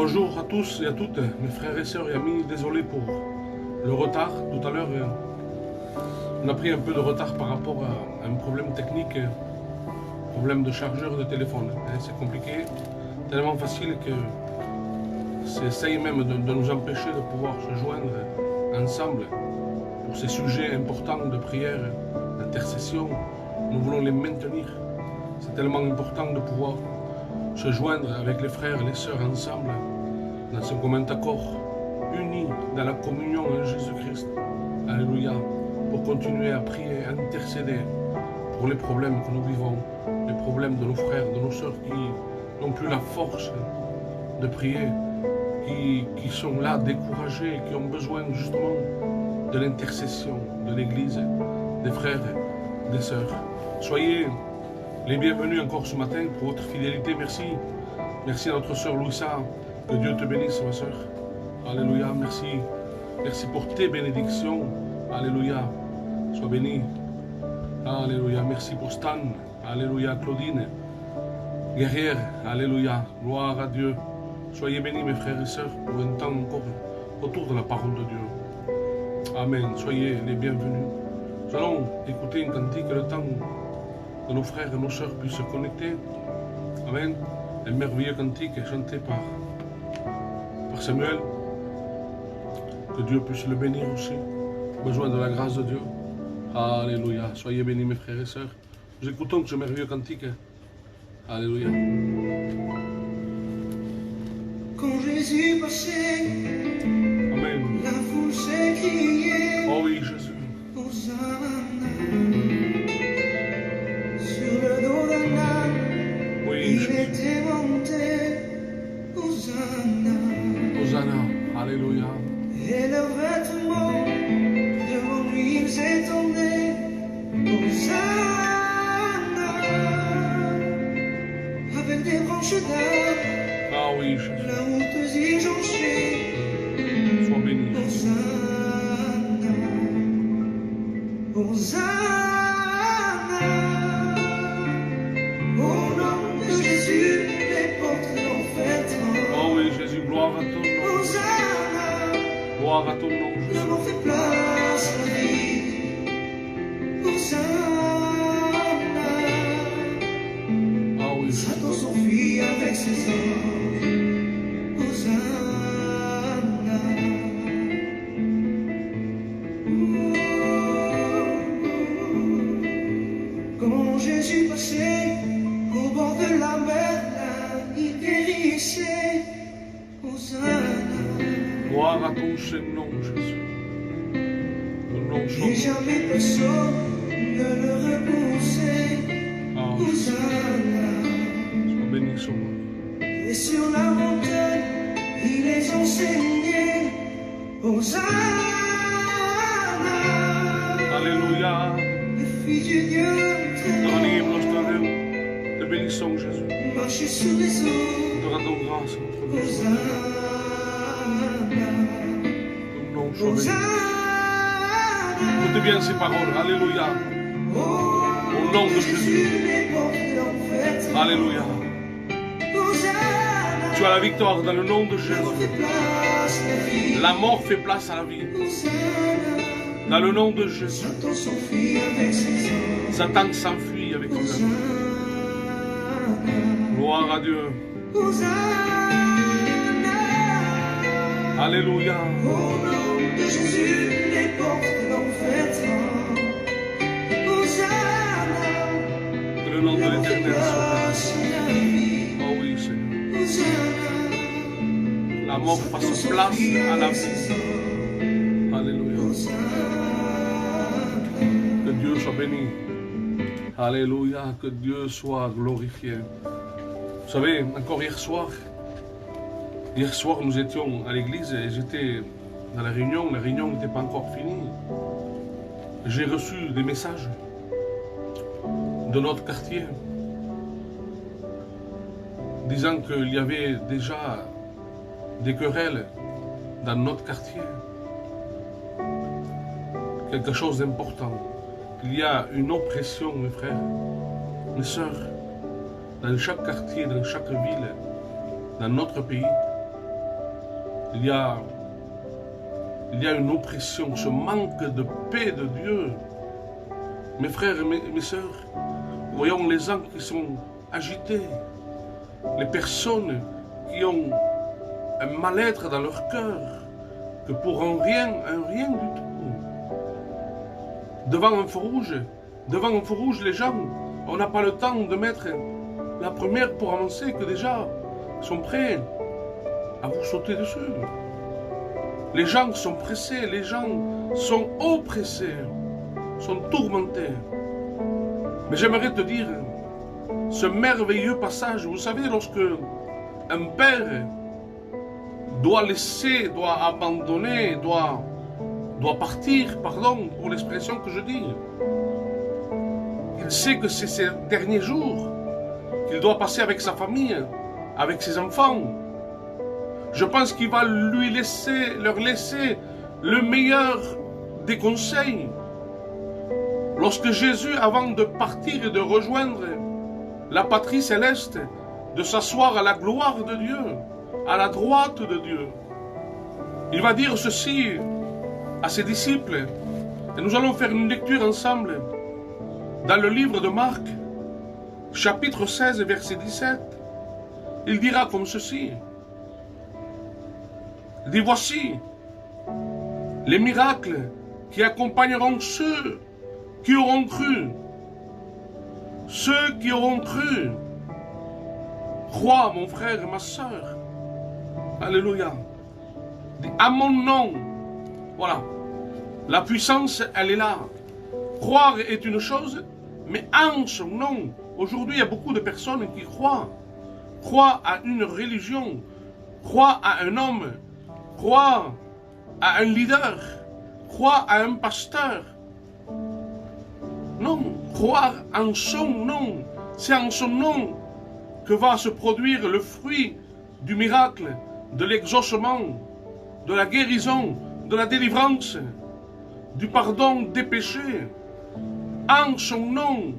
Bonjour à tous et à toutes, mes frères et sœurs et amis, désolé pour le retard. Tout à l'heure, on a pris un peu de retard par rapport à un problème technique, problème de chargeur de téléphone. C'est compliqué, tellement facile que ça essaye même de nous empêcher de pouvoir se joindre ensemble pour ces sujets importants de prière, d'intercession. Nous voulons les maintenir. C'est tellement important de pouvoir se joindre avec les frères et les sœurs ensemble dans ce commun accord, unis dans la communion en Jésus-Christ. Alléluia. Pour continuer à prier, à intercéder pour les problèmes que nous vivons, les problèmes de nos frères, de nos sœurs qui n'ont plus la force de prier, qui sont là découragés, qui ont besoin justement de l'intercession de l'Église, des frères, des sœurs. Soyez les bienvenus encore ce matin pour votre fidélité. Merci. Merci à notre sœur Louisa. Que Dieu te bénisse, ma sœur. Alléluia. Merci. Merci pour tes bénédictions. Alléluia. Sois béni. Alléluia. Merci pour Stan. Alléluia. Claudine. Guerrière. Alléluia. Gloire à Dieu. Soyez bénis, mes frères et sœurs, pour un temps encore autour de la parole de Dieu. Amen. Soyez les bienvenus. Nous allons écouter une cantique le temps que nos frères et nos sœurs puissent se connecter. Amen. Un merveilleux cantique chanté par Samuel. Que Dieu puisse le bénir aussi. Besoin de la grâce de Dieu. Alléluia. Soyez bénis, mes frères et sœurs. Nous écoutons ce merveilleux cantique. Alléluia. Quand Jésus passait, Amen. la foule s'écriait. Oh oui, Jésus. Hosanna. Sur le dos d'un âne, Oui, il Jésus. était monté. Hosanna. Hosanna. Alléluia. Et leurs vêtements devant lui ils s'étendaient. Hosanna. Avec des branches d'arbre, Ah oui, Jésus. la honteuse jonchée. Sois béni. Hosanna. Hosanna. Au nom de Jésus, les portes de l'enfer tremblent. Oh oui, Jésus. Gloire à ton nom. Hosanna. Gloire à ton nom, La Jésus. mort fait place à la vie. Hosanna. Ah oui, Satan Jésus. s'enfuit avec ses anges. Hosanna. Quand Jésus passait au bord de la mer, là, il guérissait. Hosanna. Gloire à ton saint nom, Jésus. Ton nom Et soit jamais personne ne le repoussait. Ah, Hosanna. sois béni, Sauveur. Et sur la montagne, il les enseignait. Hosanna. Alléluia. Le Fils du Dieu très Te grand, rendons notre Dieu. Te bénissons, Jésus. marchait sur les eaux. Te rendons grâce, notre Dieu. Hosanna. Ton nom soit béni. Hosanna. Écoutez bien ces paroles. Alléluia. Au nom de Jésus. les portes de l'enfer tremblent. Alléluia. Hosanna. Tu as la victoire dans le nom de La mort Jésus. fait place à la vie. La mort fait place à la vie. Hosanna. Dans le nom de Jésus. Satan s'enfuit avec ses anges. Satan s'enfuit avec nos Hosanna. amis. Gloire à Dieu. Hosanna. Alléluia. Au nom de Jésus, les portes de l'enfer tremblent. Hosanna. Que le nom de La mort fait l'Éternel soit place à la vie. béni. Oh oui, Seigneur. Hosanna. La mort fasse place à la vie. Alléluia. Que Dieu soit béni. Alléluia. Que Dieu soit glorifié. Vous savez, encore hier soir, nous étions à l'église et j'étais dans la réunion n'était pas encore finie. J'ai reçu des messages de notre quartier disant qu'il y avait déjà des querelles dans notre quartier. Quelque chose d'important. Il y a une oppression, mes frères, mes sœurs, dans chaque quartier, dans chaque ville, dans notre pays. il y a une oppression, ce manque de paix de Dieu. Mes frères et mes sœurs, voyons les gens qui sont agités, les personnes qui ont un mal-être dans leur cœur, que pour un rien du tout. Devant un feu rouge, les gens, on n'a pas le temps de mettre la première pour avancer, que déjà sont prêts à vous sauter dessus. Les gens sont pressés, les gens sont oppressés, sont tourmentés. Mais j'aimerais te dire, ce merveilleux passage, vous savez, lorsque un père doit laisser, doit abandonner, doit partir, pardon pour l'expression que je dis, il sait que c'est ces derniers jours qu'il doit passer avec sa famille, avec ses enfants. Je pense qu'il va leur laisser le meilleur des conseils. Lorsque Jésus, avant de partir et de rejoindre la patrie céleste, de s'asseoir à la gloire de Dieu, à la droite de Dieu, il va dire ceci à ses disciples. Et nous allons faire une lecture ensemble dans le livre de Marc, chapitre 16, verset 17. Il dira comme ceci. Il dit, voici les miracles qui accompagneront ceux qui auront cru. Ceux qui auront cru. Crois, mon frère et ma sœur. Alléluia. À mon nom. Voilà. La puissance, elle est là. Croire est une chose, mais en son nom. Aujourd'hui, il y a beaucoup de personnes qui croient. Croient à une religion. Croient à un homme. Croient à un leader. Croient à un pasteur. Non, croire en son nom. C'est en son nom que va se produire le fruit du miracle, de l'exaucement, de la guérison, de la délivrance, du pardon des péchés. En son nom,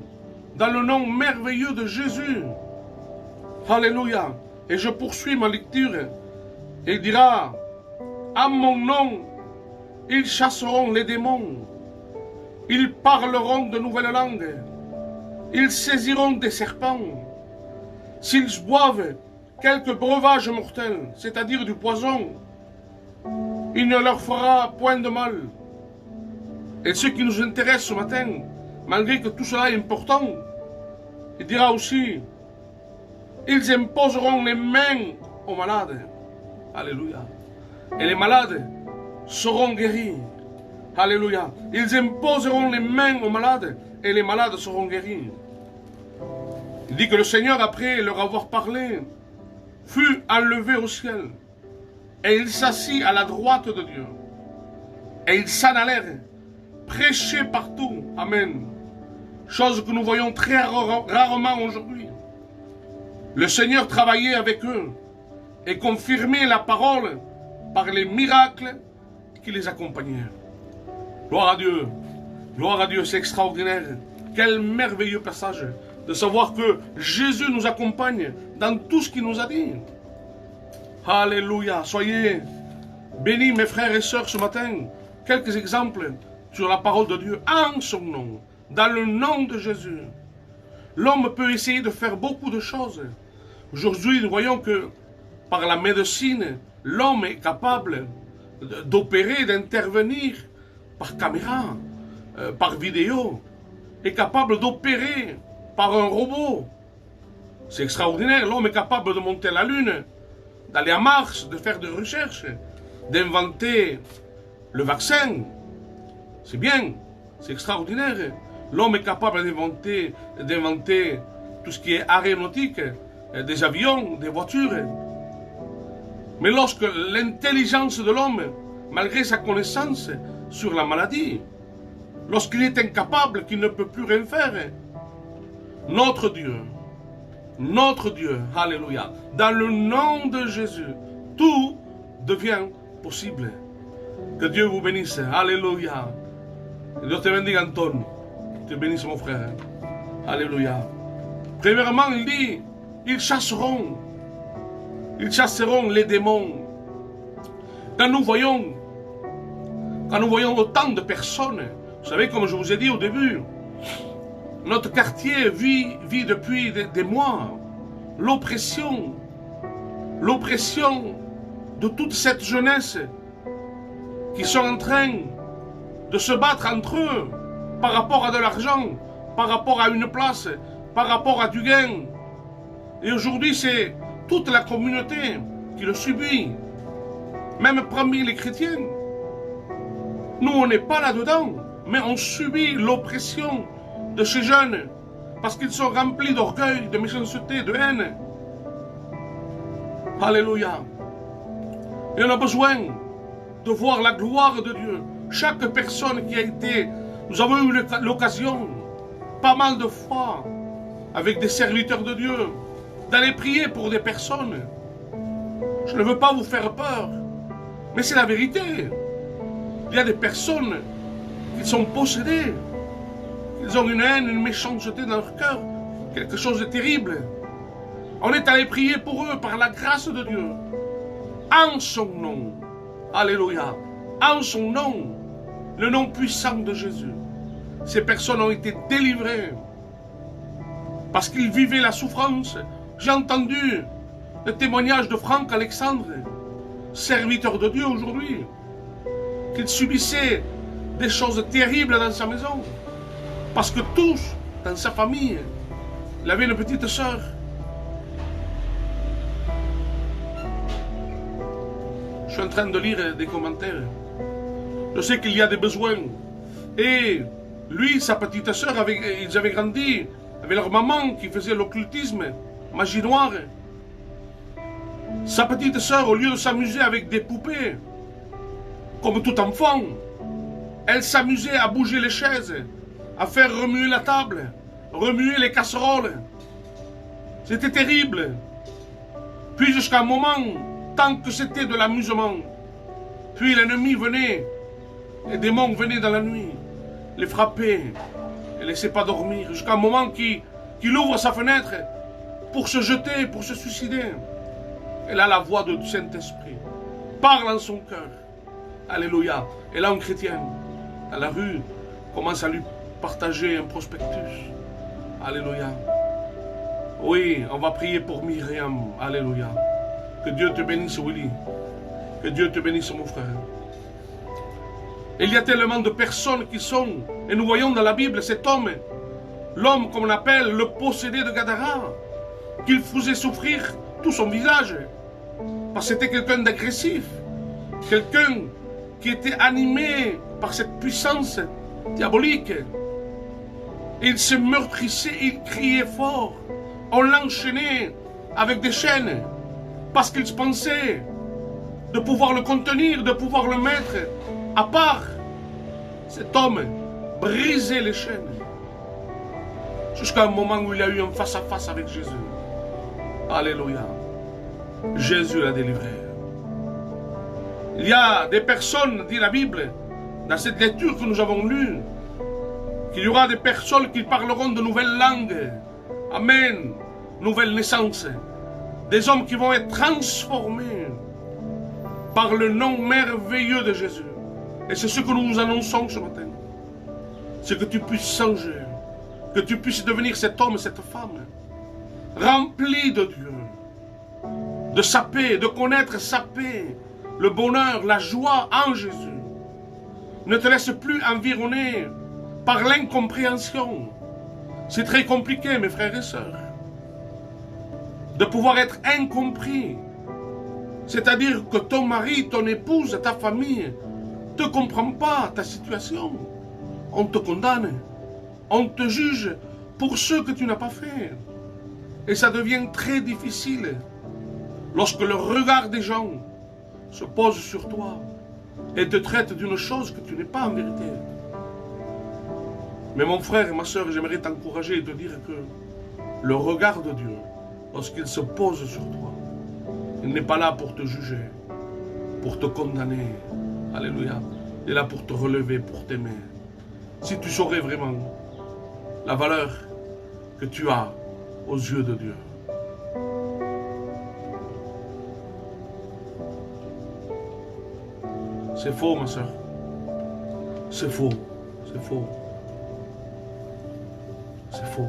dans le nom merveilleux de Jésus. Alléluia. Et je poursuis ma lecture. Il dira, à mon nom, ils chasseront les démons. Ils parleront de nouvelles langues. Ils saisiront des serpents. S'ils boivent quelques breuvages mortels, c'est-à-dire du poison, il ne leur fera point de mal. Et ce qui nous intéresse ce matin, malgré que tout cela est important, il dira aussi, ils imposeront les mains aux malades. Alléluia. Et les malades seront guéris. Alléluia. Ils imposeront les mains aux malades et les malades seront guéris. Il dit que le Seigneur, après leur avoir parlé, fut enlevé au ciel. Et il s'assit à la droite de Dieu. Et ils s'en allèrent prêcher partout. Amen. Chose que nous voyons très rarement aujourd'hui. Le Seigneur travaillait avec eux et confirmait la parole par les miracles qui les accompagnaient. Gloire à Dieu, c'est extraordinaire. Quel merveilleux passage de savoir que Jésus nous accompagne dans tout ce qu'il nous a dit. Alléluia, soyez bénis mes frères et sœurs ce matin. Quelques exemples sur la parole de Dieu en son nom, dans le nom de Jésus. L'homme peut essayer de faire beaucoup de choses. Aujourd'hui, nous voyons que par la médecine, l'homme est capable d'opérer, d'intervenir par caméra, par vidéo, est capable d'opérer par un robot. C'est extraordinaire, l'homme est capable de monter la Lune, d'aller à Mars, de faire des recherches, d'inventer le vaccin. C'est bien, c'est extraordinaire. L'homme est capable d'inventer tout ce qui est aéronautique, des avions, des voitures. Mais lorsque l'intelligence de l'homme, malgré sa connaissance sur la maladie, lorsqu'il est incapable, qu'il ne peut plus rien faire, notre Dieu, alléluia, dans le nom de Jésus, tout devient possible. Que Dieu vous bénisse, alléluia. Que Dieu te bendiga, Anton. Te bénisse, mon frère. Alléluia. Premièrement, il dit, ils chasseront les démons. quand nous voyons autant de personnes, vous savez, comme je vous ai dit au début, notre quartier vit depuis des mois l'oppression de toute cette jeunesse qui sont en train de se battre entre eux par rapport à de l'argent, par rapport à une place, par rapport à du gain. Et aujourd'hui, c'est toute la communauté qui le subit, même parmi les chrétiens. Nous, on n'est pas là-dedans, mais on subit l'oppression de ces jeunes parce qu'ils sont remplis d'orgueil, de méchanceté, de haine. Alléluia. Et on a besoin de voir la gloire de Dieu. Chaque personne qui a été... Nous avons eu l'occasion, pas mal de fois, avec des serviteurs de Dieu, d'aller prier pour des personnes. Je ne veux pas vous faire peur, mais c'est la vérité. Il y a des personnes qui sont possédées. Ils ont une haine, une méchanceté dans leur cœur. Quelque chose de terrible. On est allé prier pour eux par la grâce de Dieu. En son nom. Alléluia. En son nom. Le nom puissant de Jésus. Ces personnes ont été délivrées. Parce qu'ils vivaient la souffrance. J'ai entendu le témoignage de Franck Alexandre, serviteur de Dieu aujourd'hui, qu'il subissait des choses terribles dans sa maison. Parce que tous, dans sa famille, il avait une petite sœur. Je suis en train de lire des commentaires. Je sais qu'il y a des besoins. Et lui, sa petite sœur, ils avaient grandi avec leur maman qui faisait l'occultisme, magie noire. Sa petite sœur, au lieu de s'amuser avec des poupées, comme tout enfant, elle s'amusait à bouger les chaises, à faire remuer la table, remuer les casseroles. C'était terrible. Puis jusqu'à un moment, tant que c'était de l'amusement, puis l'ennemi venait, les démons venaient dans la nuit, les frappaient, et ne laissaient pas dormir, jusqu'à un moment qu'il ouvre sa fenêtre pour se jeter, pour se suicider. Et là, la voix du Saint-Esprit parle en son cœur. Alléluia. Et là, un chrétien, dans la rue, commence à lui partager un prospectus. Alléluia. Oui, on va prier pour Myriam. Alléluia. Que Dieu te bénisse, Willy. Que Dieu te bénisse, mon frère. Il y a tellement de personnes qui sont, et nous voyons dans la Bible cet homme, l'homme qu'on appelle le possédé de Gadara, qu'il faisait souffrir tout son visage. Parce que c'était quelqu'un d'agressif, quelqu'un qui était animé par cette puissance diabolique. Il se meurtrissait, il criait fort. On l'enchaînait avec des chaînes parce qu'il pensait de pouvoir le contenir, de pouvoir le mettre à part. Cet homme brisait les chaînes jusqu'à un moment où il a eu un face-à-face avec Jésus. Alléluia. Jésus l'a délivré. Il y a des personnes, dit la Bible, dans cette lecture que nous avons lue, qu'il y aura des personnes qui parleront de nouvelles langues. Amen. Nouvelle naissance. Des hommes qui vont être transformés par le nom merveilleux de Jésus. Et c'est ce que nous vous annonçons ce matin. C'est que tu puisses changer. Que tu puisses devenir cet homme, cette femme, rempli de Dieu, de sa paix, de connaître sa paix, le bonheur, la joie en Jésus. Ne te laisse plus environner par l'incompréhension. C'est très compliqué, mes frères et sœurs, de pouvoir être incompris. C'est-à-dire que ton mari, ton épouse, ta famille ne te comprend pas ta situation. On te condamne, on te juge pour ce que tu n'as pas fait. Et ça devient très difficile lorsque le regard des gens se pose sur toi et te traite d'une chose que tu n'es pas en vérité. Mais mon frère et ma soeur, j'aimerais t'encourager et te dire que le regard de Dieu, lorsqu'il se pose sur toi, il n'est pas là pour te juger, pour te condamner. Alléluia. Il est là pour te relever, pour t'aimer. Si tu saurais vraiment la valeur que tu as aux yeux de Dieu. C'est faux, ma soeur. C'est faux. C'est faux. C'est faux.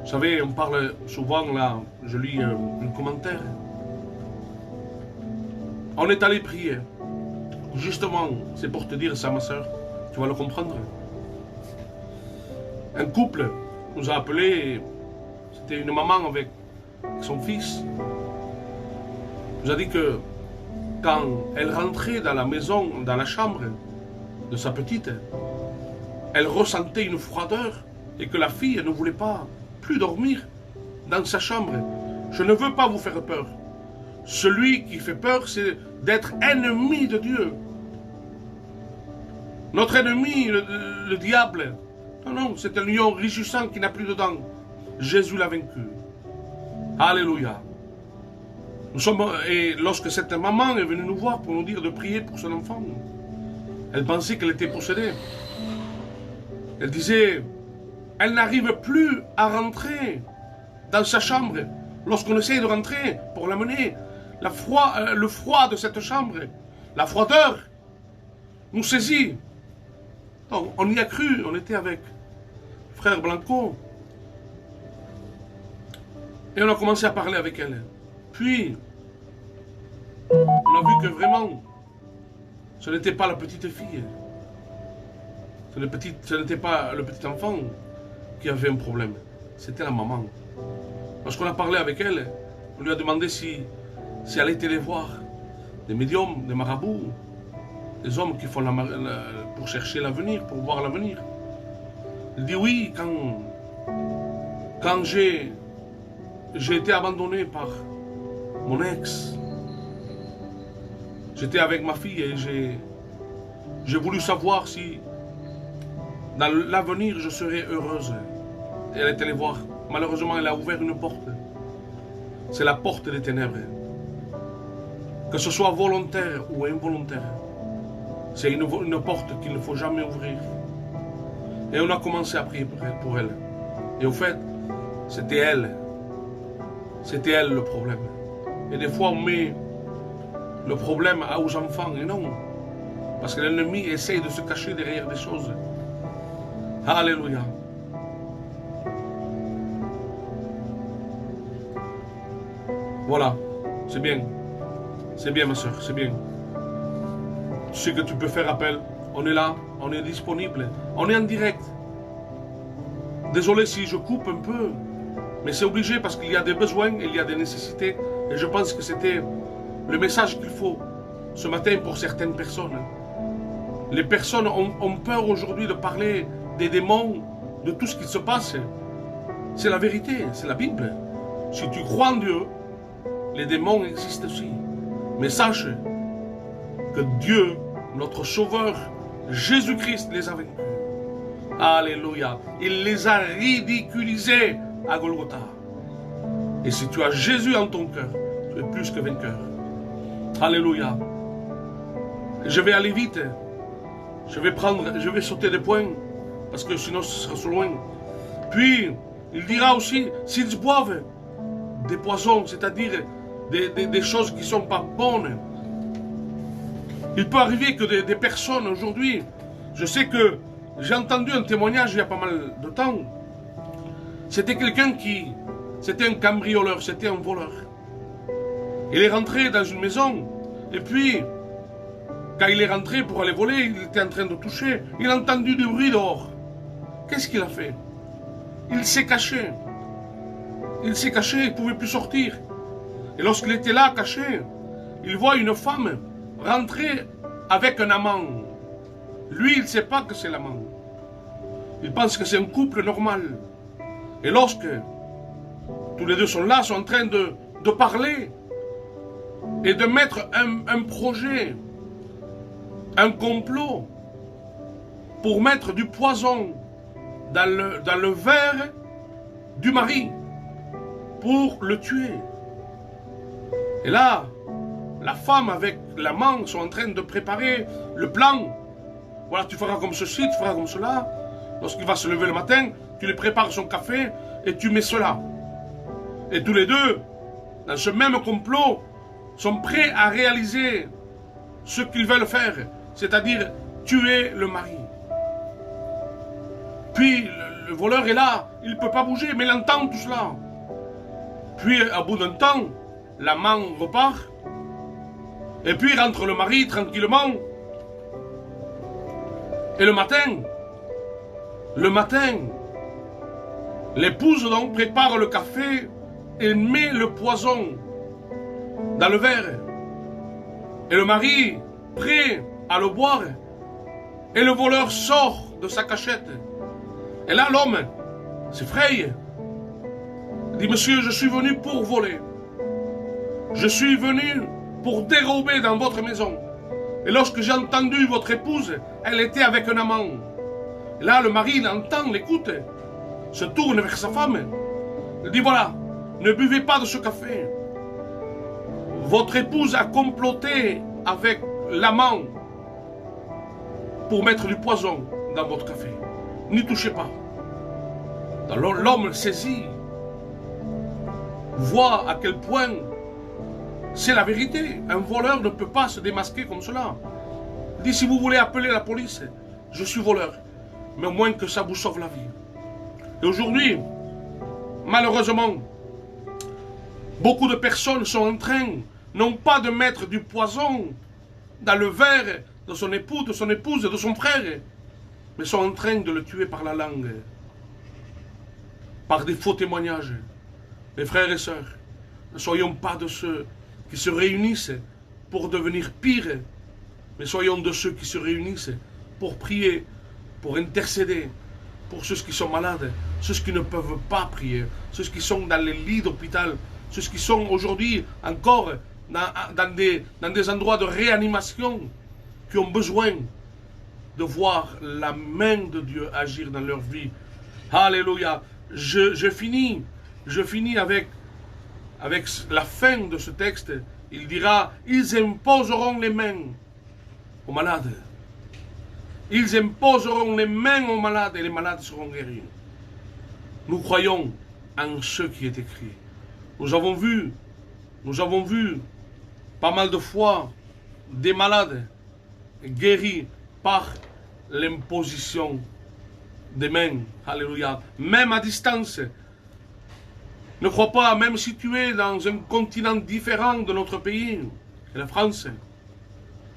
Vous savez, on parle souvent, là, je lis un commentaire. On est allé prier. Justement, c'est pour te dire ça, ma soeur. Tu vas le comprendre. Un couple nous a appelé. C'était une maman avec son fils. Nous a dit que quand elle rentrait dans la maison, dans la chambre de sa petite, elle ressentait une froideur et que la fille ne voulait pas plus dormir dans sa chambre. Je ne veux pas vous faire peur. Celui qui fait peur, c'est d'être ennemi de Dieu. Notre ennemi, le diable, non, c'est un lion rugissant qui n'a plus de dents. Jésus l'a vaincu. Alléluia. Et lorsque cette maman est venue nous voir pour nous dire de prier pour son enfant, elle pensait qu'elle était possédée. Elle disait, elle n'arrive plus à rentrer dans sa chambre. Lorsqu'on essaye de rentrer pour l'amener, le froid de cette chambre, la froideur, nous saisit. Donc, on y a cru, on était avec frère Blanco. Et on a commencé à parler avec elle. Puis, on a vu que vraiment, ce n'était pas la petite fille. Ce n'était pas le petit enfant qui avait un problème. C'était la maman. Lorsqu'on a parlé avec elle, on lui a demandé si elle était les voir. Des médiums, des marabouts, des hommes qui font pour chercher l'avenir, pour voir l'avenir. Elle dit oui, quand j'ai été abandonné par mon ex, j'étais avec ma fille et j'ai voulu savoir si dans l'avenir je serais heureuse. Et elle est allée voir. Malheureusement, elle a ouvert une porte. C'est la porte des ténèbres. Que ce soit volontaire ou involontaire, c'est une porte qu'il ne faut jamais ouvrir. Et on a commencé à prier pour elle. Et au fait, c'était elle. C'était elle le problème. Et des fois, on met le problème aux enfants. Et non. Parce que l'ennemi essaye de se cacher derrière des choses. Alléluia. Voilà. C'est bien. C'est bien, ma soeur. C'est bien. Tu sais que tu peux faire appel. On est là. On est disponible. On est en direct. Désolé si je coupe un peu. Mais c'est obligé parce qu'il y a des besoins, il y a des nécessités. Et je pense que c'était le message qu'il faut ce matin pour certaines personnes. Les personnes ont peur aujourd'hui de parler des démons, de tout ce qui se passe. C'est la vérité, c'est la Bible. Si tu crois en Dieu, les démons existent aussi. Mais sache que Dieu, notre Sauveur, Jésus-Christ les a vaincus. Alléluia. Il les a ridiculisés à Golgotha. Et si tu as Jésus en ton cœur, tu es plus que vainqueur. Alléluia. Je vais aller vite. Je vais sauter des points, parce que sinon ce sera trop loin. Puis, il dira aussi, s'ils boivent des poisons, c'est-à-dire des choses qui ne sont pas bonnes, il peut arriver que des personnes aujourd'hui, je sais que j'ai entendu un témoignage il y a pas mal de temps, c'était quelqu'un c'était un cambrioleur, c'était un voleur. Il est rentré dans une maison, et puis, quand il est rentré pour aller voler, il était en train de toucher, il a entendu du bruit dehors. Qu'est-ce qu'il a fait? Il s'est caché. Il s'est caché, il ne pouvait plus sortir. Et lorsqu'il était là, caché, il voit une femme rentrer avec un amant. Lui, il ne sait pas que c'est l'amant. Il pense que c'est un couple normal. Et lorsque tous les deux sont là, sont en train de parler et de mettre un projet, un complot pour mettre du poison dans le verre du mari pour le tuer. Et là, la femme avec l'amant sont en train de préparer le plan. Voilà, tu feras comme ceci, tu feras comme cela. Lorsqu'il va se lever le matin, tu lui prépares son café et tu mets cela. Et tous les deux, dans ce même complot, sont prêts à réaliser ce qu'ils veulent faire, c'est-à-dire tuer le mari. Puis le voleur est là, il ne peut pas bouger, mais il entend tout cela. Puis à bout d'un temps, l'amant repart, et puis rentre le mari tranquillement. Et le matin, l'épouse donc prépare le café et met le poison dans le verre. Et le mari, prêt à le boire, et le voleur sort de sa cachette. Et là, l'homme s'effraie. Il dit, monsieur, je suis venu pour voler. Je suis venu pour dérober dans votre maison. Et lorsque j'ai entendu votre épouse, elle était avec un amant. Et là, le mari l'entend, l'écoute, se tourne vers sa femme. Il dit, voilà, ne buvez pas de ce café. Votre épouse a comploté avec l'amant pour mettre du poison dans votre café. N'y touchez pas. Alors l'homme saisit, voit à quel point c'est la vérité. Un voleur ne peut pas se démasquer comme cela. Il dit, si vous voulez appeler la police, je suis voleur. Mais au moins que ça vous sauve la vie. Et aujourd'hui, malheureusement, beaucoup de personnes sont en train, non pas de mettre du poison dans le verre de son époux, de son épouse, de son frère, mais sont en train de le tuer par la langue, par des faux témoignages. Mes frères et sœurs, ne soyons pas de ceux qui se réunissent pour devenir pires, mais soyons de ceux qui se réunissent pour prier, pour intercéder, pour ceux qui sont malades, ceux qui ne peuvent pas prier, ceux qui sont dans les lits d'hôpital, ceux qui sont aujourd'hui encore dans des endroits de réanimation, qui ont besoin de voir la main de Dieu agir dans leur vie. Alléluia. Je finis avec la fin de ce texte. Il dira, ils imposeront les mains aux malades. Ils imposeront les mains aux malades et les malades seront guéris. Nous croyons en ce qui est écrit. Nous avons vu pas mal de fois des malades guéris par l'imposition des mains. Alléluia. Même à distance. Ne crois pas, même si tu es dans un continent différent de notre pays, la France.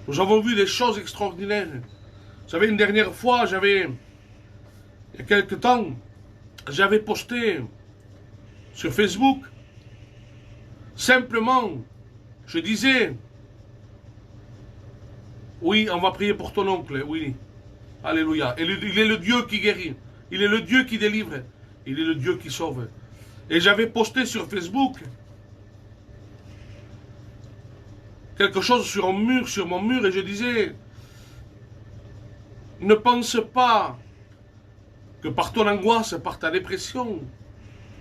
Nous avons vu des choses extraordinaires. Vous savez, une dernière fois, il y a quelque temps, j'avais posté sur Facebook, simplement, je disais, oui, on va prier pour ton oncle, oui, alléluia. Et il est le Dieu qui guérit, il est le Dieu qui délivre, il est le Dieu qui sauve. Et j'avais posté sur Facebook quelque chose sur mon mur, et je disais, ne pense pas que par ton angoisse, par ta dépression,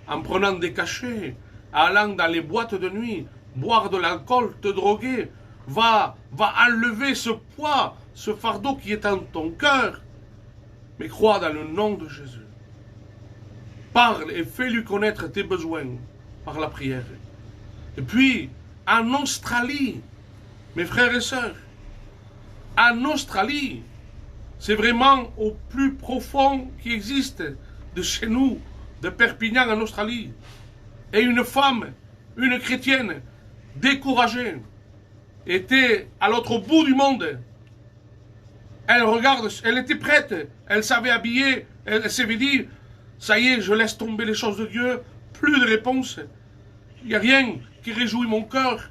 en prenant des cachets, allant dans les boîtes de nuit, boire de l'alcool, te droguer, va enlever ce poids, ce fardeau qui est en ton cœur. Mais crois dans le nom de Jésus. Parle et fais-lui connaître tes besoins par la prière. Et puis, en Australie, mes frères et sœurs, en Australie, c'est vraiment au plus profond qui existe de chez nous, de Perpignan en Australie. Et une femme, une chrétienne, découragée, était à l'autre bout du monde. Elle regarde, elle était prête, elle savait habiller, elle s'avait dit, ça y est, je laisse tomber les choses de Dieu, plus de réponse. Il n'y a rien qui réjouit mon cœur.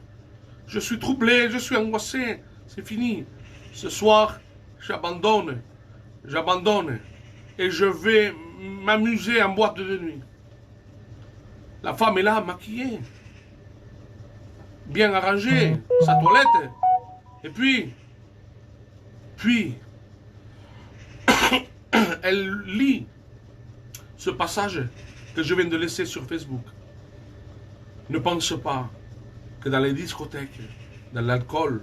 Je suis troublé, je suis angoissé, c'est fini. Ce soir, j'abandonne, et je vais m'amuser en boîte de nuit. La femme est là, maquillée, bien arrangée, sa toilette, et puis, elle lit ce passage que je viens de laisser sur Facebook. Ne pense pas que dans les discothèques, dans l'alcool,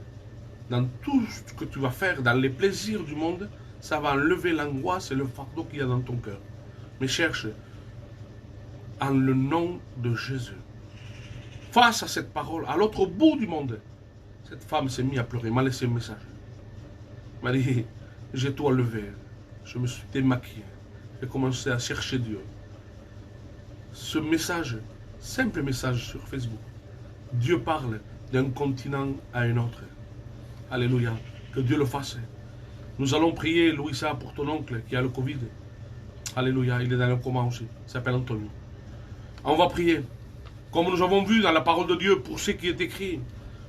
dans tout ce que tu vas faire, dans les plaisirs du monde, ça va enlever l'angoisse et le fardeau qu'il y a dans ton cœur. Mais cherche en le nom de Jésus. Face à cette parole, à l'autre bout du monde, Cette femme s'est mise à pleurer, m'a laissé un message. Elle m'a dit, j'ai tout enlevé. Je me suis démaquillé. J'ai commencé à chercher Dieu. Ce message, simple message sur Facebook. Dieu parle d'un continent à un autre. Alléluia. Que Dieu le fasse. Nous allons prier, Louisa, pour ton oncle qui a le Covid. Alléluia. Il est dans le coma aussi. Il s'appelle Antonio. On va prier. Comme nous avons vu dans la parole de Dieu, pour ce qui est écrit,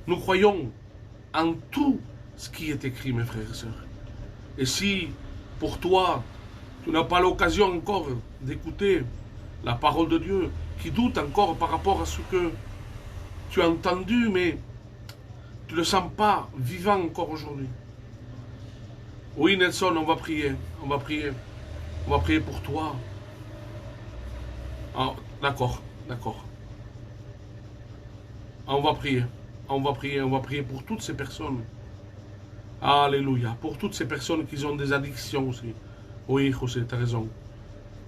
nous croyons en tout ce qui est écrit, mes frères et sœurs. Et si, pour toi, tu n'as pas l'occasion encore d'écouter la parole de Dieu, qui doute encore par rapport à ce que tu as entendu, mais tu ne le sens pas vivant encore aujourd'hui. Oui, Nelson, on va prier. On va prier. On va prier pour toi. Ah, d'accord, d'accord. On va prier. On va prier. On va prier pour toutes ces personnes. Alléluia. Pour toutes ces personnes qui ont des addictions aussi. Oui, José, tu as raison.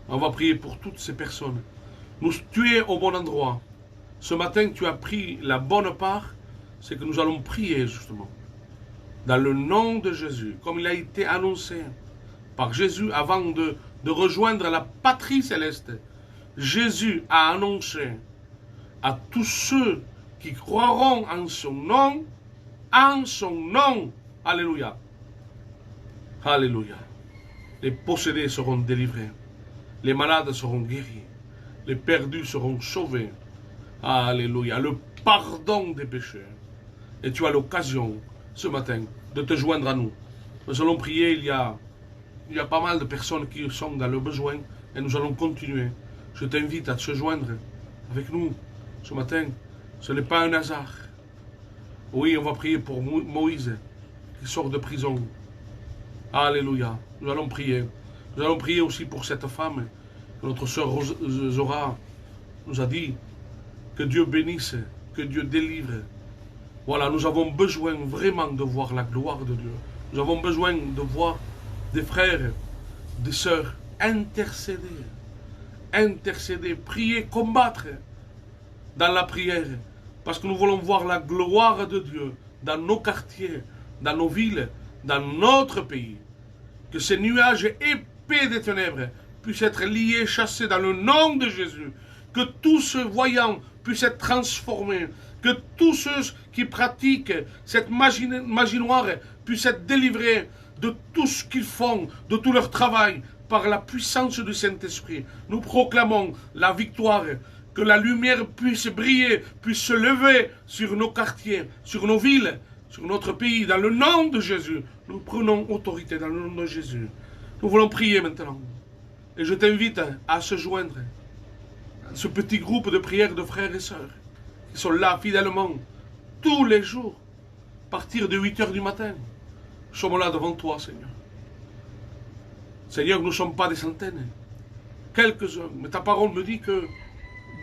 On va prier pour toutes ces personnes. Tu es au bon endroit. Ce matin, tu as pris la bonne part. C'est que nous allons prier justement. Dans le nom de Jésus. Comme il a été annoncé par Jésus avant de rejoindre la patrie céleste. Jésus a annoncé à tous ceux qui croiront en son nom. Alléluia. Alléluia. Les possédés seront délivrés. Les malades seront guéris. Les perdus seront sauvés. Alléluia. Le pardon des péchés. Et tu as l'occasion, ce matin, de te joindre à nous. Nous allons prier. Il y a pas mal de personnes qui sont dans le besoin. Et nous allons continuer. Je t'invite à te joindre avec nous ce matin. Ce n'est pas un hasard. Oui, on va prier pour Moïse qui sort de prison. Alléluia. Nous allons prier. Nous allons prier aussi pour cette femme que notre sœur Zora nous a dit. Que Dieu bénisse, que Dieu délivre. Voilà, nous avons besoin vraiment de voir la gloire de Dieu. Nous avons besoin de voir des frères, des sœurs intercéder. Intercéder, prier, combattre dans la prière. Parce que nous voulons voir la gloire de Dieu dans nos quartiers, dans nos villes, dans notre pays. Que ces nuages épais des ténèbres puissent être liés, chassés dans le nom de Jésus. Que tous ceux voyants puissent être transformés. Que tous ceux qui pratiquent cette magie noire puissent être délivrés de tout ce qu'ils font, de tout leur travail, par la puissance du Saint-Esprit. Nous proclamons la victoire. Que la lumière puisse briller, puisse se lever sur nos quartiers, sur nos villes, sur notre pays, dans le nom de Jésus. Nous prenons autorité dans le nom de Jésus. Nous voulons prier maintenant. Et je t'invite à se joindre à ce petit groupe de prières de frères et sœurs qui sont là fidèlement tous les jours, à partir de 8 h du matin. Nous sommes là devant toi, Seigneur. Seigneur, nous ne sommes pas des centaines, quelques-uns, mais ta parole me dit que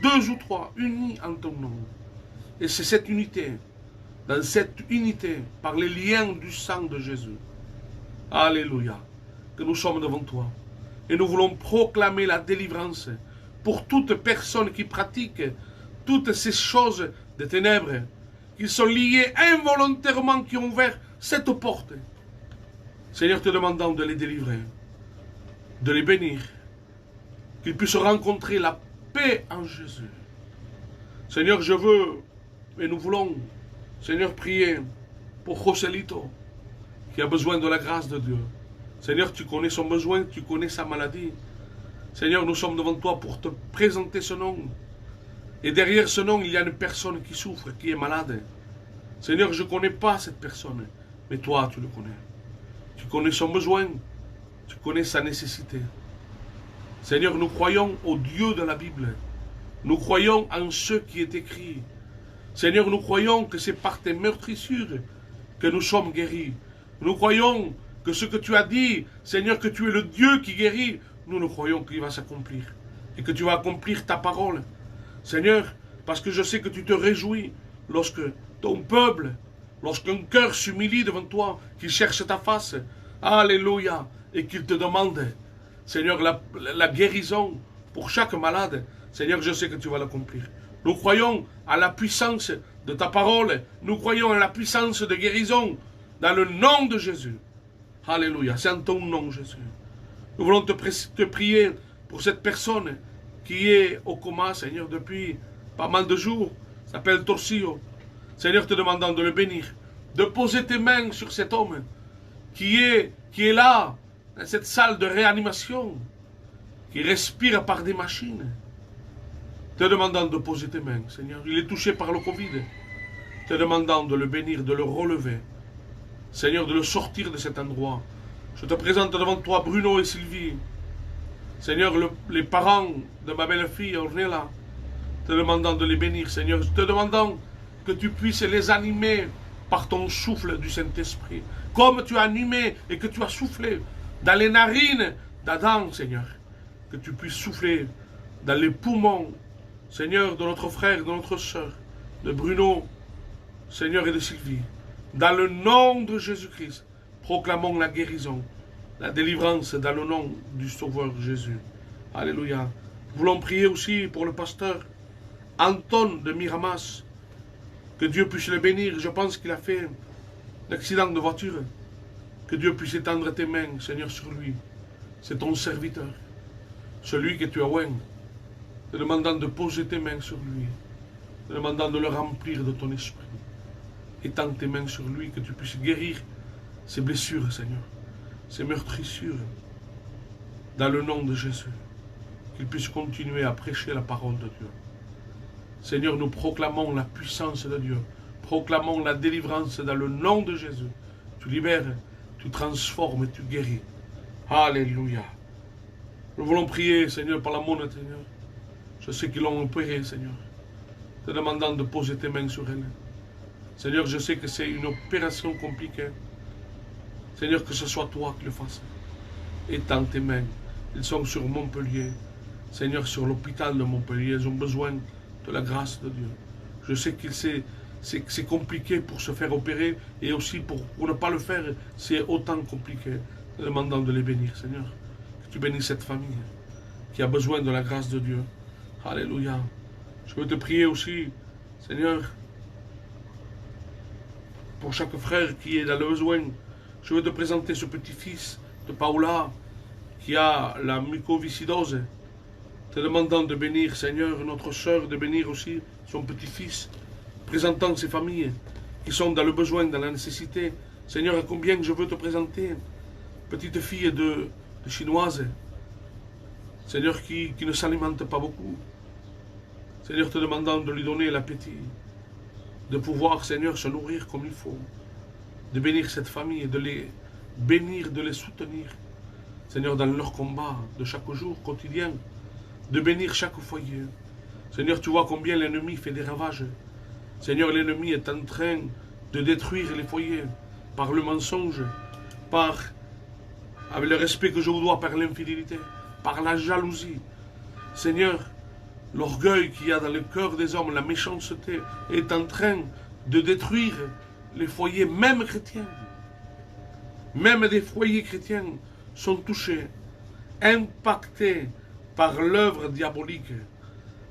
2 ou 3 unis en ton nom. Et c'est cette unité, dans cette unité, par les liens du sang de Jésus, alléluia, que nous sommes devant toi. Et nous voulons proclamer la délivrance pour toute personne qui pratique toutes ces choses des ténèbres, qui sont liées involontairement, qui ont ouvert cette porte. Seigneur, te demandant de les délivrer, de les bénir, qu'ils puissent rencontrer la paix en Jésus. Seigneur, je veux, et nous voulons, Seigneur, prier pour Joselito, qui a besoin de la grâce de Dieu. Seigneur, tu connais son besoin, tu connais sa maladie. Seigneur, nous sommes devant toi pour te présenter ce nom. Et derrière ce nom, il y a une personne qui souffre, qui est malade. Seigneur, je ne connais pas cette personne, mais toi, tu le connais. Tu connais son besoin, tu connais sa nécessité. Seigneur, nous croyons au Dieu de la Bible. Nous croyons en ce qui est écrit. Seigneur, nous croyons que c'est par tes meurtrissures que nous sommes guéris. Nous croyons que ce que tu as dit, Seigneur, que tu es le Dieu qui guérit, nous croyons qu'il va s'accomplir. Et que tu vas accomplir ta parole. Seigneur, parce que je sais que tu te réjouis lorsque ton peuple, lorsqu'un cœur s'humilie devant toi, qu'il cherche ta face. Alléluia. Et qu'il te demande, Seigneur, la guérison pour chaque malade. Seigneur, je sais que tu vas l'accomplir. Nous croyons à la puissance de ta parole. Nous croyons à la puissance de guérison dans le nom de Jésus. Alléluia. C'est en ton nom, Jésus. Nous voulons te prier pour cette personne qui est au coma, Seigneur, depuis pas mal de jours. S'appelle Torsillo. Seigneur, te demandant de le bénir, de poser tes mains sur cet homme qui est là, dans cette salle de réanimation, qui respire par des machines. Te demandant de poser tes mains, Seigneur. Il est touché par le Covid. Te demandant de le bénir, de le relever. Seigneur, de le sortir de cet endroit. Je te présente devant toi Bruno et Sylvie. Seigneur, les parents de ma belle-fille, Ornella, te demandant de les bénir, Seigneur. Te demandant que tu puisses les animer par ton souffle du Saint-Esprit. Comme tu as animé et que tu as soufflé dans les narines d'Adam, Seigneur. Que tu puisses souffler dans les poumons, Seigneur, de notre frère, de notre soeur, de Bruno, Seigneur, et de Sylvie. Dans le nom de Jésus-Christ, proclamons la guérison, la délivrance dans le nom du Sauveur Jésus. Alléluia. Nous voulons prier aussi pour le pasteur Anton de Miramas. Que Dieu puisse le bénir. Je pense qu'il a fait un accident de voiture. Que Dieu puisse étendre tes mains, Seigneur, sur lui. C'est ton serviteur, celui que tu as oint, te demandant de poser tes mains sur lui, te demandant de le remplir de ton esprit. Étends tes mains sur lui, que tu puisses guérir ses blessures, Seigneur, ses meurtrissures, dans le nom de Jésus. Qu'il puisse continuer à prêcher la parole de Dieu. Seigneur, nous proclamons la puissance de Dieu, proclamons la délivrance dans le nom de Jésus. Tu libères, tu transformes et tu guéris. Alléluia. Nous voulons prier, Seigneur, par la monnaie, Seigneur. Je sais qu'ils l'ont opéré, Seigneur. Te demandant de poser tes mains sur elle. Seigneur, je sais que c'est une opération compliquée. Seigneur, que ce soit toi qui le fasses. Étends tes mains. Ils sont sur Montpellier. Seigneur, sur l'hôpital de Montpellier. Ils ont besoin de la grâce de Dieu. Je sais que c'est compliqué pour se faire opérer. Et aussi pour ne pas le faire, c'est autant compliqué. Te demandant de les bénir, Seigneur. Que tu bénisses cette famille qui a besoin de la grâce de Dieu. Alléluia. Je veux te prier aussi, Seigneur, pour chaque frère qui est dans le besoin. Je veux te présenter ce petit-fils de Paola qui a la mucoviscidose. Te demandant de bénir, Seigneur, notre sœur, de bénir aussi son petit-fils, présentant ses familles qui sont dans le besoin, dans la nécessité. Seigneur, à combien je veux te présenter, petite fille de chinoise, Seigneur, qui ne s'alimente pas beaucoup. Seigneur, te demandant de lui donner l'appétit, de pouvoir, Seigneur, se nourrir comme il faut, de bénir cette famille, de les bénir, de les soutenir, Seigneur, dans leur combat de chaque jour, quotidien, de bénir chaque foyer. Seigneur, tu vois combien l'ennemi fait des ravages. Seigneur, l'ennemi est en train de détruire les foyers par le mensonge, avec le respect que je vous dois, par l'infidélité, par la jalousie. Seigneur, l'orgueil qu'il y a dans le cœur des hommes, la méchanceté, est en train de détruire les foyers, même chrétiens. Même des foyers chrétiens sont touchés, impactés par l'œuvre diabolique.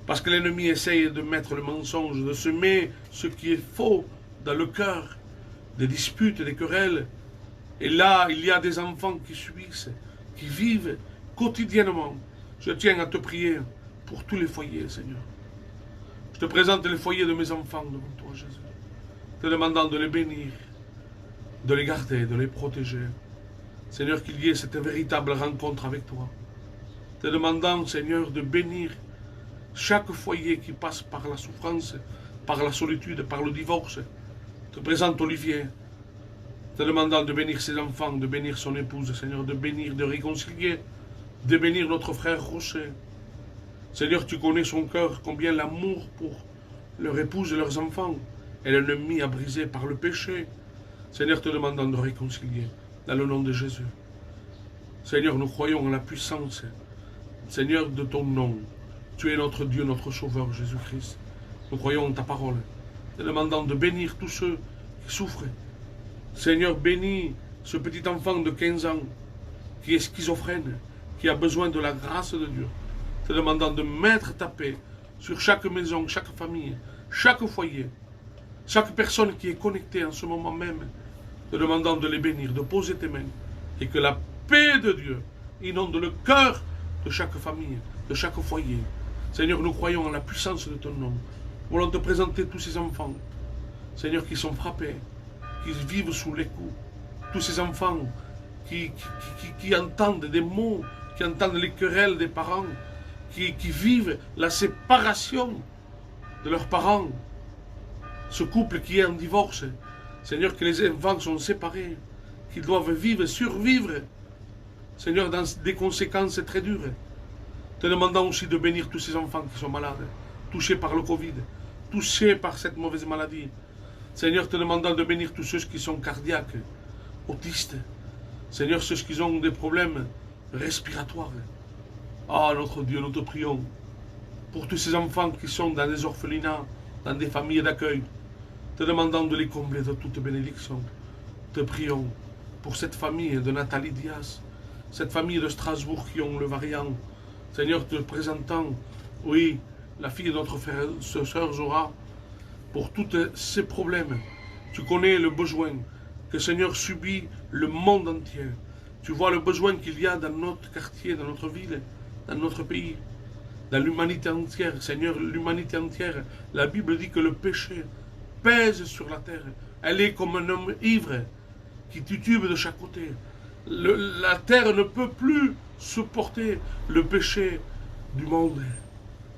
Parce que l'ennemi essaye de mettre le mensonge, de semer ce qui est faux dans le cœur, des disputes, des querelles. Et là, il y a des enfants qui subissent, qui vivent quotidiennement. Je tiens à te prier pour tous les foyers, Seigneur. Je te présente les foyers de mes enfants devant toi, Jésus. Te demandant de les bénir, de les garder, de les protéger. Seigneur, qu'il y ait cette véritable rencontre avec toi. Te demandant, Seigneur, de bénir chaque foyer qui passe par la souffrance, par la solitude, par le divorce. Te présente Olivier, te demandant de bénir ses enfants, de bénir son épouse, Seigneur, de bénir, de réconcilier, de bénir notre frère Rocher. Seigneur, tu connais son cœur, combien l'amour pour leur épouse et leurs enfants est l'ennemi à briser par le péché. Seigneur, te demandant de réconcilier, dans le nom de Jésus. Seigneur, nous croyons en la puissance, Seigneur, de ton nom. Tu es notre Dieu, notre Sauveur, Jésus-Christ. Nous croyons en ta parole, te demandant de bénir tous ceux qui souffrent. Seigneur, bénis ce petit enfant de 15 ans qui est schizophrène, qui a besoin de la grâce de Dieu, te demandant de mettre ta paix sur chaque maison, chaque famille, chaque foyer, chaque personne qui est connectée en ce moment même, te demandant de les bénir, de poser tes mains, et que la paix de Dieu inonde le cœur de chaque famille, de chaque foyer. Seigneur, nous croyons en la puissance de ton nom. Nous voulons te présenter tous ces enfants, Seigneur, qui sont frappés, qui vivent sous les coups, tous ces enfants qui entendent des mots, qui entendent les querelles des parents, qui vivent la séparation de leurs parents, ce couple qui est en divorce. Seigneur, que les enfants sont séparés, qu'ils doivent vivre, survivre, Seigneur, dans des conséquences très dures. Te demandons aussi de bénir tous ces enfants qui sont malades, touchés par le Covid, touchés par cette mauvaise maladie. Seigneur, te demandons de bénir tous ceux qui sont cardiaques, autistes. Seigneur, ceux qui ont des problèmes respiratoires. Ah, notre Dieu, nous te prions pour tous ces enfants qui sont dans des orphelinats, dans des familles d'accueil, te demandant de les combler de toute bénédiction. Te prions pour cette famille de Nathalie Diaz, cette famille de Strasbourg qui ont le variant. Seigneur, te présentant, oui, la fille de notre frère, sœur Zora, pour tous ces problèmes. Tu connais le besoin que, Seigneur, subit le monde entier. Tu vois le besoin qu'il y a dans notre quartier, dans notre ville, dans notre pays, dans l'humanité entière. Seigneur, l'humanité entière, la Bible dit que le péché pèse sur la terre. Elle est comme un homme ivre qui titube de chaque côté. La terre ne peut plus supporter le péché du monde.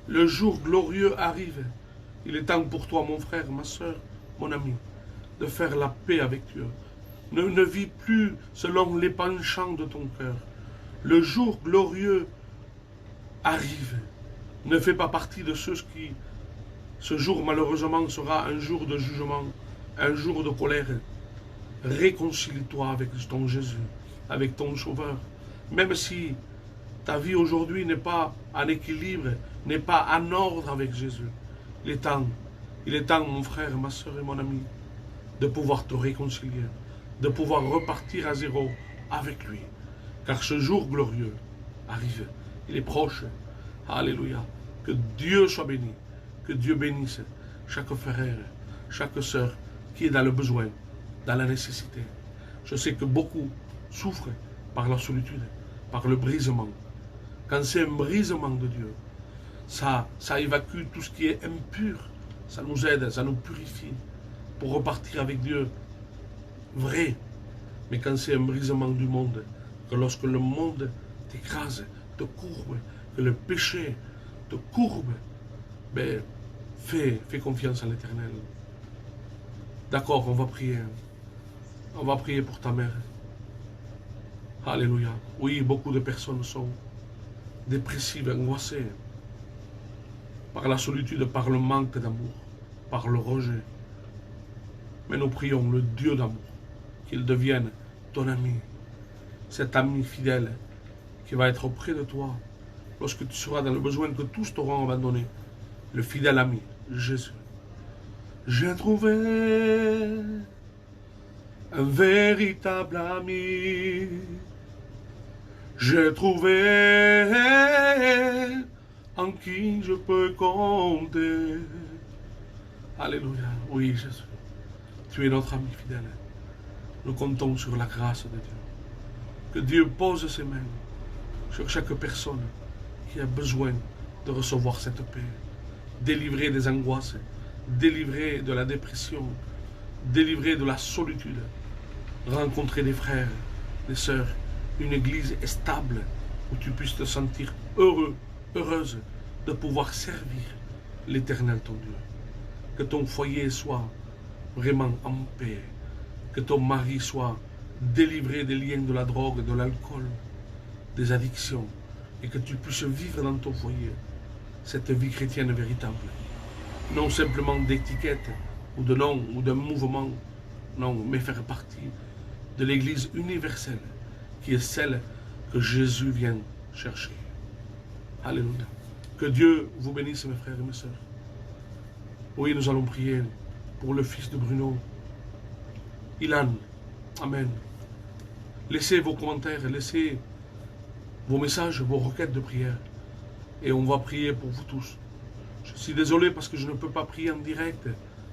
Le jour glorieux arrive. Il est temps pour toi, mon frère, ma soeur, mon ami, de faire la paix avec Dieu. Ne vis plus selon les penchants de ton cœur. Le jour glorieux arrive. Ne fais pas partie de ceux qui, ce jour malheureusement, sera un jour de jugement, un jour de colère. Réconcilie-toi avec ton Jésus, avec ton Sauveur. Même si ta vie aujourd'hui n'est pas en équilibre, n'est pas en ordre avec Jésus. Il est temps, mon frère, ma soeur et mon ami, de pouvoir te réconcilier, de pouvoir repartir à zéro avec lui. Car ce jour glorieux arrive, il est proche. Alléluia. Que Dieu soit béni, que Dieu bénisse chaque frère, chaque sœur qui est dans le besoin, dans la nécessité. Je sais que beaucoup souffrent par la solitude, par le brisement. Quand c'est un brisement de Dieu, ça évacue tout ce qui est impur. Ça nous aide, ça nous purifie pour repartir avec Dieu vrai. Mais quand c'est un brisement du monde, que lorsque le monde t'écrase, te courbe, que le péché te courbe, ben, fais confiance à l'Éternel. D'accord, on va prier. On va prier pour ta mère. Alléluia. Oui, beaucoup de personnes sont dépressives, angoissées par la solitude, par le manque d'amour, par le rejet. Mais nous prions le Dieu d'amour, qu'il devienne ton ami, cet ami fidèle qui va être auprès de toi lorsque tu seras dans le besoin que tous t'auront abandonné. Le fidèle ami, Jésus. J'ai trouvé un véritable ami. J'ai trouvé en qui je peux compter. Alléluia. Oui, Jésus. Tu es notre ami fidèle. Nous comptons sur la grâce de Dieu. Que Dieu pose ses mains sur chaque personne qui a besoin de recevoir cette paix. Délivrer des angoisses, délivrer de la dépression, délivrer de la solitude. Rencontrer des frères, des sœurs, une église stable où tu puisses te sentir heureux, heureuse de pouvoir servir l'Éternel ton Dieu. Que ton foyer soit vraiment en paix. Que ton mari soit délivré des liens de la drogue, de l'alcool, des addictions. Et que tu puisses vivre dans ton foyer cette vie chrétienne véritable. Non simplement d'étiquettes ou de noms ou d'un mouvement. Non, mais faire partie de l'Église universelle qui est celle que Jésus vient chercher. Alléluia. Que Dieu vous bénisse, mes frères et mes sœurs. Oui, nous allons prier pour le fils de Bruno, Ilan. Amen. Laissez vos commentaires, laissez vos messages, vos requêtes de prière. Et on va prier pour vous tous. Je suis désolé parce que je ne peux pas prier en direct,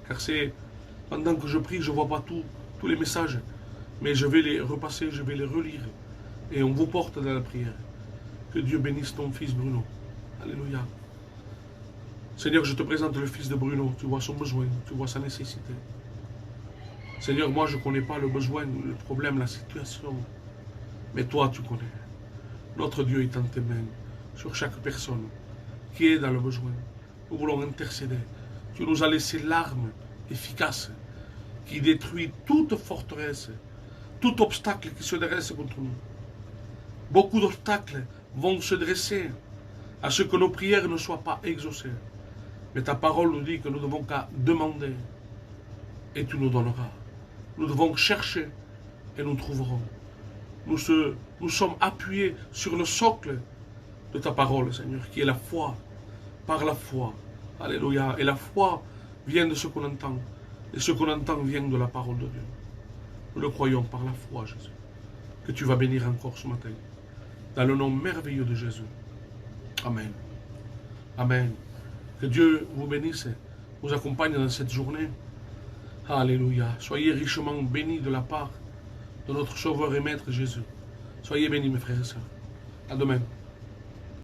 car c'est pendant que je prie, je ne vois pas tous les messages. Mais je vais les repasser, je vais les relire. Et on vous porte dans la prière. Que Dieu bénisse ton fils Bruno. Alléluia. Seigneur, je te présente le fils de Bruno. Tu vois son besoin, tu vois sa nécessité. Seigneur, moi je ne connais pas le besoin, le problème, la situation. Mais toi, tu connais. Notre Dieu est en tes mains sur chaque personne qui est dans le besoin. Nous voulons intercéder. Tu nous as laissé l'arme efficace qui détruit toute forteresse, tout obstacle qui se dresse contre nous. Beaucoup d'obstacles vont se dresser à ce que nos prières ne soient pas exaucées. Mais ta parole nous dit que nous devons qu'à demander et tu nous donneras. Nous devons chercher et nous trouverons. Nous sommes appuyés sur le socle de ta parole, Seigneur, qui est la foi, par la foi. Alléluia. Et la foi vient de ce qu'on entend. Et ce qu'on entend vient de la parole de Dieu. Nous le croyons par la foi, Jésus, que tu vas bénir encore ce matin. Dans le nom merveilleux de Jésus. Amen. Amen. Que Dieu vous bénisse, vous accompagne dans cette journée. Alléluia. Soyez richement bénis de la part de notre Sauveur et Maître Jésus. Soyez bénis, mes frères et sœurs. À demain.